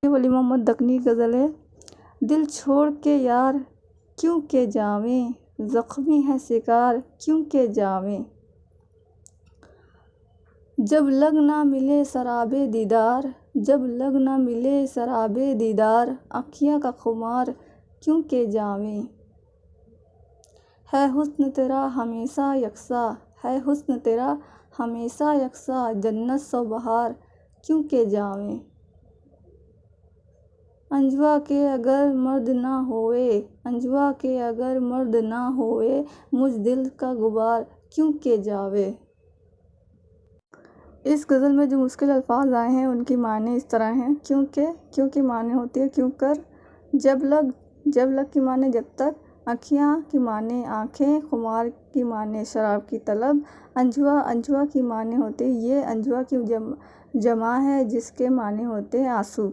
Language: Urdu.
ولی محمد دکنی کی غزل ہے: دل چھوڑ کے یار کیوں کہ جاویں، زخمی ہے شکار کیوں کہ جاویں۔ جب لگ نہ ملے سراب دیدار، جب لگ نہ ملے سراب دیدار، آنکھیں کا خمار کیوں کہ جاویں۔ ہے حسن تیرا ہمیشہ یکساں، ہے حسن تیرا ہمیشہ یکساں، جنت سو بہار کیوں کہ جاویں۔ انجوا کے اگر مرد نہ ہوئے، انجوا کے اگر مرد نہ ہوئے، مجھ دل کا غبار کیوں کہ جاویں۔ اس غزل میں جو مشکل الفاظ آئے ہیں ان کی معنی اس طرح ہیں: کیوں کی معنی ہوتی ہے کیوں کر، جب لگ کی معنی جب تک، آنکھیاں کی معنی آنکھیں، خمار کی معنی شراب کی طلب، انجوا کی معنی ہوتی ہے یہ انجوا کی جمع ہے جس کے معنی ہوتے ہیں آنسو۔